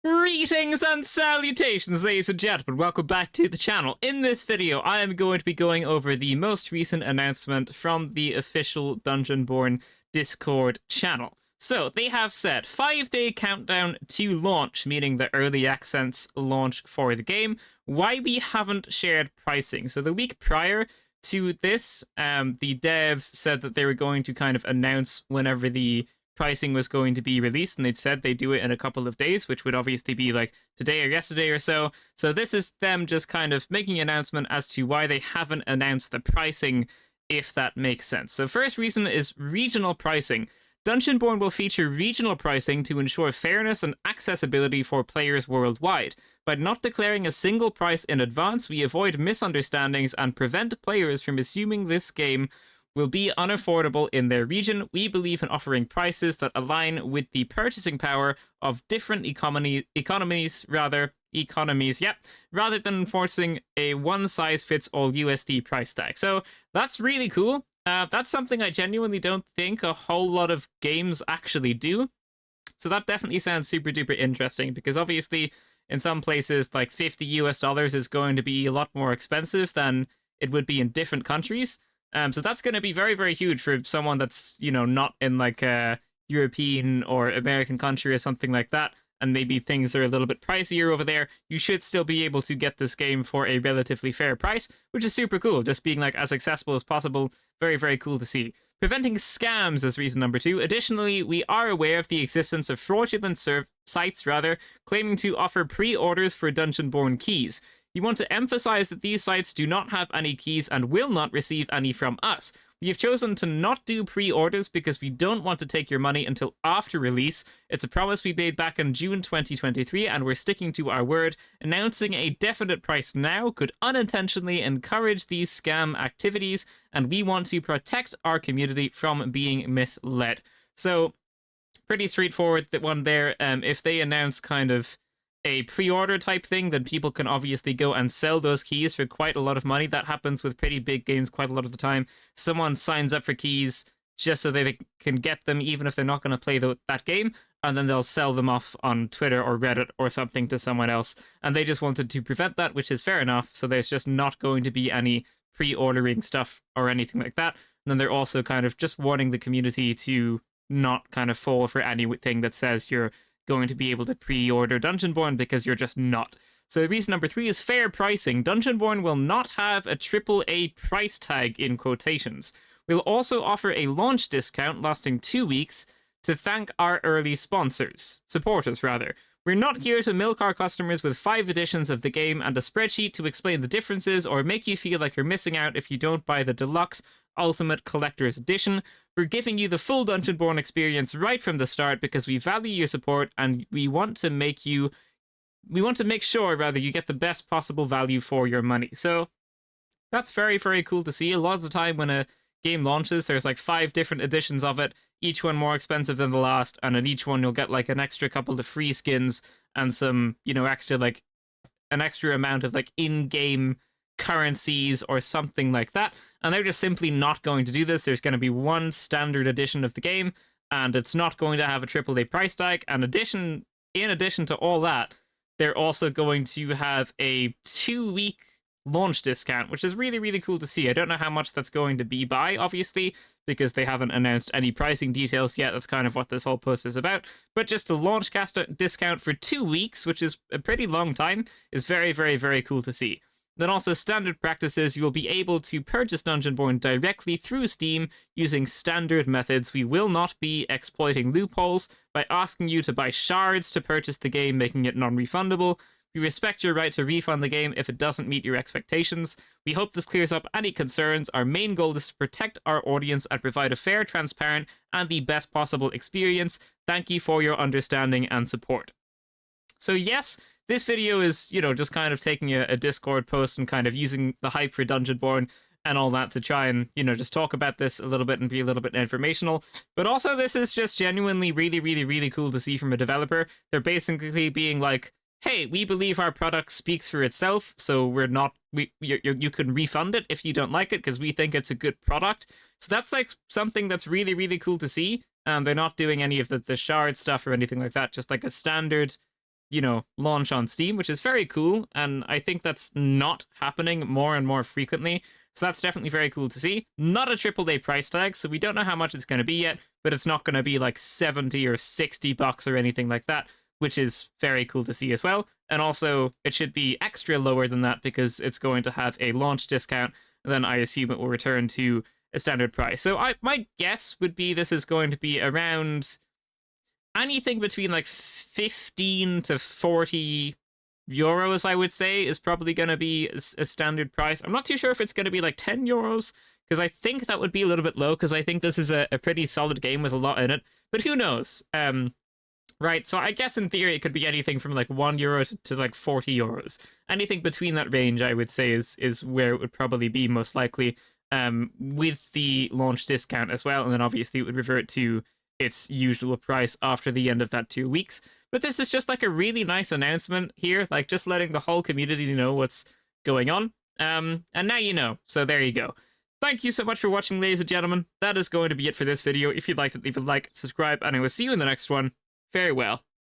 Greetings and salutations, ladies and gentlemen. Welcome back to the channel. In this video, I am going to be going over the most recent announcement from the official Dungeonborne Discord channel. So, they have said 5-day countdown to launch, meaning the early access launch for the game. Why we haven't shared pricing. So, the week prior to this, the devs said that they were going to kind of announce whenever the pricing was going to be released, and they'd said they'd do it in a couple of days, which would obviously be like today or yesterday or so. So this is them just kind of making an announcement as to why they haven't announced the pricing, if that makes sense. So first reason is regional pricing. Dungeonborne will feature regional pricing to ensure fairness and accessibility for players worldwide. By not declaring a single price in advance, we avoid misunderstandings and prevent players from assuming this game will be unaffordable in their region. We believe in offering prices that align with the purchasing power of different economies, rather than enforcing a one-size-fits-all USD price tag. So that's really cool. That's something I genuinely don't think a whole lot of games actually do. So that definitely sounds super duper interesting, because obviously in some places like $50 is going to be a lot more expensive than it would be in different countries. So that's going to be very, very huge for someone that's, you know, not in like a European or American country or something like that, and maybe things are a little bit pricier over there. You should still be able to get this game for a relatively fair price, which is super cool. Just being like as accessible as possible. Very, very cool to see. Preventing scams is reason number 2. Additionally, we are aware of the existence of fraudulent sites claiming to offer pre-orders for Dungeonborne keys. We want to emphasize that these sites do not have any keys and will not receive any from us. We have chosen to not do pre-orders because we don't want to take your money until after release. It's a promise we made back in June 2023, and we're sticking to our word. Announcing a definite price now could unintentionally encourage these scam activities, and we want to protect our community from being misled. So, pretty straightforward, that one there. If they announce kind of a pre-order type thing, then people can obviously go and sell those keys for quite a lot of money. That happens with pretty big games quite a lot of the time. Someone signs up for keys just so they can get them, even if they're not going to play that game, and then they'll sell them off on Twitter or Reddit or something to someone else. And they just wanted to prevent that, which is fair enough. So there's just not going to be any pre-ordering stuff or anything like that. And then they're also kind of just warning the community to not kind of fall for anything that says you're going to be able to pre-order Dungeonborne, because you're just not. So reason number 3 is fair pricing. Dungeonborne will not have a AAA price tag in quotations. We'll also offer a launch discount lasting 2 weeks to thank our early supporters. We're not here to milk our customers with 5 editions of the game and a spreadsheet to explain the differences or make you feel like you're missing out if you don't buy the deluxe Ultimate Collector's Edition. We're giving you the full Dungeonborne experience right from the start because we value your support, and we want to make sure you get the best possible value for your money. So that's very, very cool to see. A lot of the time when a game launches, there's like 5 different editions of it, each one more expensive than the last, and in each one you'll get like an extra couple of free skins and some, you know, an extra amount of like in-game currencies or something like that. And they're just simply not going to do this. There's going to be one standard edition of the game, and it's not going to have a AAA price tag. And in addition to all that, they're also going to have a 2-week launch discount, which is really, really cool to see. I don't know how much that's going to be by, obviously, because they haven't announced any pricing details yet. That's kind of what this whole post is about. But just a launch discount for 2 weeks, which is a pretty long time, is very, very, very cool to see. Then also standard practices, you will be able to purchase Dungeonborne directly through Steam using standard methods. We will not be exploiting loopholes by asking you to buy shards to purchase the game, making it non-refundable. We respect your right to refund the game if it doesn't meet your expectations. We hope this clears up any concerns. Our main goal is to protect our audience and provide a fair, transparent, and the best possible experience. Thank you for your understanding and support. So yes, this video is, you know, just kind of taking a Discord post and kind of using the hype for Dungeonborne and all that to try and, you know, just talk about this a little bit and be a little bit informational. But also this is just genuinely really, really, really cool to see from a developer. They're basically being like, hey, we believe our product speaks for itself, so you can refund it if you don't like it because we think it's a good product. So that's like something that's really, really cool to see. They're not doing any of the shard stuff or anything like that, just like a standard launch on Steam, which is very cool. And I think that's not happening more and more frequently. So that's definitely very cool to see. Not a AAA price tag, so we don't know how much it's going to be yet, but it's not going to be like 70 or 60 bucks or anything like that, which is very cool to see as well. And also, it should be extra lower than that because it's going to have a launch discount, and then I assume it will return to a standard price. So my guess would be this is going to be around anything between like 15 to 40 euros, I would say, is probably going to be a standard price. I'm not too sure if it's going to be like 10 euros, because I think that would be a little bit low, because I think this is a pretty solid game with a lot in it. But who knows? Right, so I guess in theory it could be anything from like €1 to like 40 euros. Anything between that range, I would say, is where it would probably be most likely, with the launch discount as well. And then obviously it would revert to its usual price after the end of that 2 weeks. But this is just like a really nice announcement here, like just letting the whole community know what's going on. And now you know, so there you go. Thank you so much for watching, ladies and gentlemen. That is going to be it for this video. If you liked it, leave a like, subscribe, and I will see you in the next one. Farewell.